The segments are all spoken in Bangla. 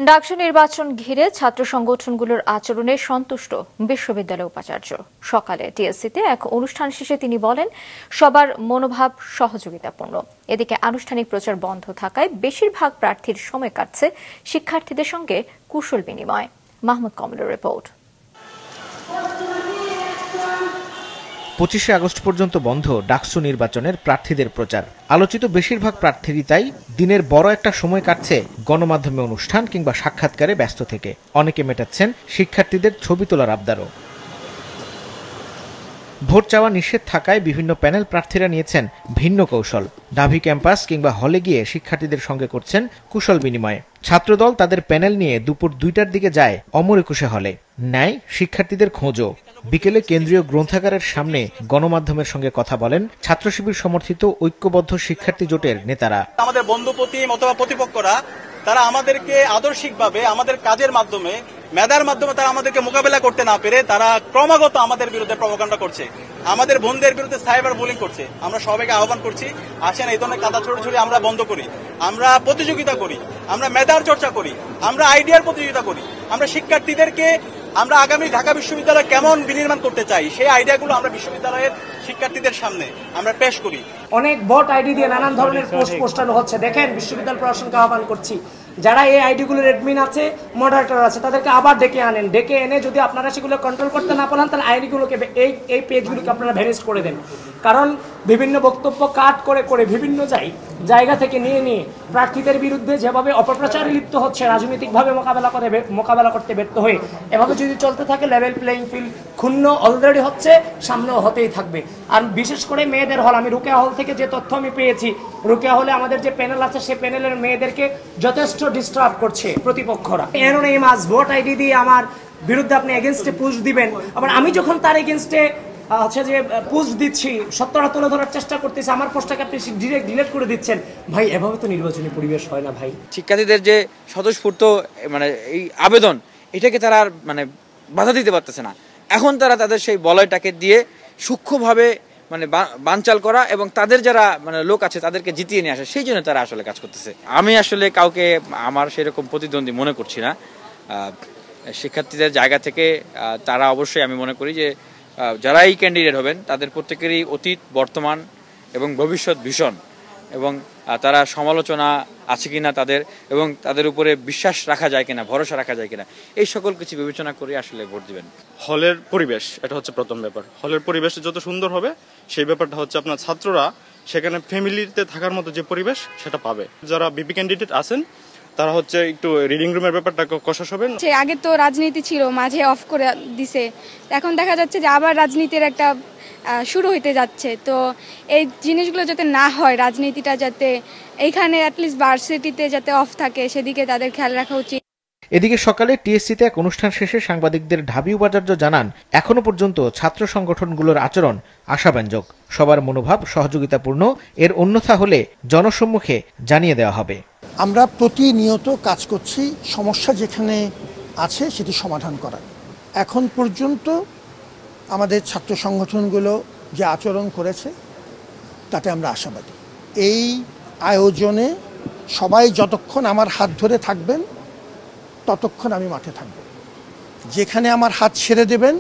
ডাকসু নির্বাচন ঘিরে ছাত্র সংগঠনগুলোর আচরণে সন্তুষ্ট বিশ্ববিদ্যালয় উপাচার্য। সকালে টিএসসিতে এক অনুষ্ঠান শেষে তিনি বলেন, সবার মনোভাব সহযোগিতাপূর্ণ। এদিকে আনুষ্ঠানিক প্রচার বন্ধ থাকায় বেশিরভাগ প্রার্থীর সময় কাটছে শিক্ষার্থীদের সঙ্গে কুশল বিনিময়। মাহমুদ কমলের রিপোর্ট। 25 আগস্ট পর্যন্ত বন্ধ ডাকসু নির্বাচনের প্রার্থীদের প্রচার। আলোচিত বেশিরভাগ প্রার্থীরই তাই দিনের বড় একটা সময় কাটছে গণমাধ্যমে অনুষ্ঠান কিংবা সাক্ষাৎকারে ব্যস্ত থেকে। অনেকে মেটাচ্ছেন শিক্ষার্থীদের ছবি তোলার আবদারও। ভোট চাওয়া নিষেধ থাকায় বিভিন্ন প্যানেল প্রার্থীরা নিয়েছেন ভিন্ন কৌশল। ঢাবি ক্যাম্পাস কিংবা হলে গিয়ে শিক্ষার্থীদের সঙ্গে করছেন কুশল বিনিময়। ছাত্রদল তাদের প্যানেল নিয়ে দুপুর 2টার দিকে যায় অমর একুশে হলে, নেয় শিক্ষার্থীদের খোঁজও। বিকেলে কেন্দ্রীয় গ্রন্থাগারের সামনে গণমাধ্যমের সঙ্গে কথা বলেন ছাত্র শিবির সমর্থিত ঐক্যবদ্ধ শিক্ষার্থী জোটের নেতারা। আমাদের বন্ধুপ্রতিম অথবা প্রতিপক্ষরা তারা আমাদেরকে আদর্শিকভাবে আমাদের কাজের মাধ্যমে মেধার মাধ্যমে তারা আমাদেরকে মোকাবেলা করতে না পেরে তারা ক্রমাগত আমাদের বিরুদ্ধে প্রপাগান্ডা করছে, আমাদের বন্ধুদের বিরুদ্ধে সাইবার বুলিং করছে। আমরা সবাইকে আহ্বান করছি, আসেন এই ধরনের কাদা ছড়াছড়ি আমরা বন্ধ করি, আমরা প্রতিযোগিতা করি, আমরা মেধার চর্চা করি, আমরা আইডিয়ার প্রতিযোগিতা করি, আমরা শিক্ষার্থীদেরকে আমরা আগামী ঢাকা বিশ্ববিদ্যালয় কেমন বিনির্মাণ করতে চাই সেই আইডিয়াগুলো আমরা বিশ্ববিদ্যালয়ের শিক্ষার্থীদের সামনে আমরা পেশ করি। অনেক বট আইডি দিয়ে নানান ধরনের পোস্ট পোস্টানো হচ্ছে। দেখেন, বিশ্ববিদ্যালয় প্রশাসনকে আহ্বান করছি, যারা এই আইডিগুলোর অ্যাডমিন আছে, মডারেটর আছে, তাদেরকে আবার ডেকে আনেন। ডেকে এনে যদি আপনারা সেগুলো কন্ট্রোল করতে না পারেন, তাহলে আইডিগুলোকে এই পেজগুলোকে আপনারা ভ্যানিশ করে দেন। কারণ বিভিন্ন বক্তব্য কাট করে করে বিভিন্ন জায়গা থেকে নিয়ে প্রার্থীদের বিরুদ্ধে যেভাবে অপপ্রচারে লিপ্ত হচ্ছে, রাজনৈতিকভাবে মোকাবেলা করতে ব্যর্থ হয়ে, এভাবে যদি চলতে থাকে লেভেল প্লেইং ফিল্ড ক্ষুণ্ণ অলরেডি হচ্ছে, সামনেও হতেই থাকবে। আর বিশেষ করে মেয়েদের হল, আমি রুকেয়া হল থেকে যে তথ্য আমি পেয়েছি, রুকেয়া হলে আমাদের যে প্যানেল আছে সেই প্যানেলের মেয়েদেরকে যথেষ্ট ডিস্টার্ব করছে প্রতিপক্ষরা। অ্যানোনিমাস ভোট আইডি দিয়ে আমার বিরুদ্ধে আপনি এগেনস্টে পোস্ট দিবেন, আবার আমি যখন তার এগেনস্টে হচ্ছে যে পোস্ট দিচ্ছি, সত্যটা তুলে ধরার চেষ্টা করতেছি, আমার পোস্টটাকে আপনি ডিরেক্ট ডিলিট করে দিচ্ছেন। ভাই, এভাবে তো নির্বাচনী পরিবেশ হয় না ভাই। শিক্ষার্থীদের যে স্বতঃস্ফূর্ত এই আবেদন, এটাকে তারা আর বাধা দিতে পারতেছে না। এখন তারা তাদের সেই বলয়টাকে দিয়ে সূক্ষ্মভাবে বানচাল করা এবং তাদের যারা লোক আছে তাদেরকে জিতিয়ে নিয়ে আসে, সেই জন্য তারা আসলে কাজ করতেছে। আমি আসলে কাউকে আমার সেরকম প্রতিদ্বন্দ্বী মনে করছি না। শিক্ষার্থীদের জায়গা থেকে তারা অবশ্যই, আমি মনে করি যে যারা এই ক্যান্ডিডেট হবেন তাদের প্রত্যেকেরই অতীত, বর্তমান এবং ভবিষ্যৎ ভীষণ, এবং তারা সমালোচনা আছে কিনা তাদের, এবং তাদের উপরে বিশ্বাস রাখা যায় কিনা, ভরসা রাখা যায় কিনা, এই সকল কিছু বিবেচনা করে আসলে ভোট দিবেন। হলের পরিবেশ, এটা হচ্ছে প্রথম ব্যাপার। হলের পরিবেশ যত সুন্দর হবে, সেই ব্যাপারটা হচ্ছে আপনার ছাত্ররা সেখানে ফ্যামিলিতে থাকার মতো যে পরিবেশ সেটা পাবে। যারা বিপি ক্যান্ডিডেট আছেন তারা হচ্ছে একটু রিডিং রুমের ব্যাপারটা কষাস হবেন। আগে তো রাজনীতি ছিল, মাঝে অফ করে দিছে, এখন দেখা যাচ্ছে যে আবার রাজনীতির একটা শুরু হইতে যাচ্ছে। তো এই জিনিসগুলো যাতে না হয়, রাজনীতিটা যাতে এইখানে অ্যাটলিস্ট ভার্সিটিতে যাতে অফ থাকে, সেদিকে তাদের খেয়াল রাখা উচিত। এদিকে সকালে টিএসসিতে এক অনুষ্ঠান শেষে সাংবাদিকদের ঢাবি উপাচার্য জানান, এখনো পর্যন্ত ছাত্র সংগঠনগুলোর আচরণ আশাব্যঞ্জক। সবার মনোভাব সহযোগিতাপূর্ণ, এর অন্যথা হলে জনসম্মুখে জানিয়ে দেওয়া হবে। আমরা প্রতিনিয়ত কাজ করছি সমস্যা যেখানে আছে সেটি সমাধান করার। এখন পর্যন্ত আমাদের ছাত্র সংগঠনগুলো যে আচরণ করেছে তাতে আমরা আশাবাদী। এই আয়োজনে সবাই যতক্ষণ আমার হাত ধরে থাকবেন ততক্ষণ আমি মাঠে থাকব। যেখানে আমার হাত ছেড়ে দেবেন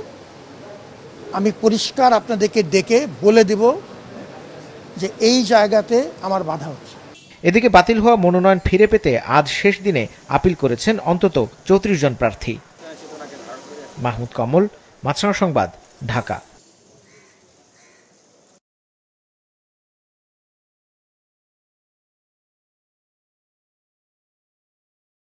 আমি পরিষ্কার আপনাদেরকে ডেকে বলে দেব যে এই জায়গাতে আমার বাধা হচ্ছে। এদিকে বাতিল হওয়া মনোনয়ন ফিরে পেতে আজ শেষ দিনে আপিল করেছেন অন্তত 34 জন প্রার্থী। মাহমুদ কমল, মাছরাঙা সংবাদ, ঢাকা।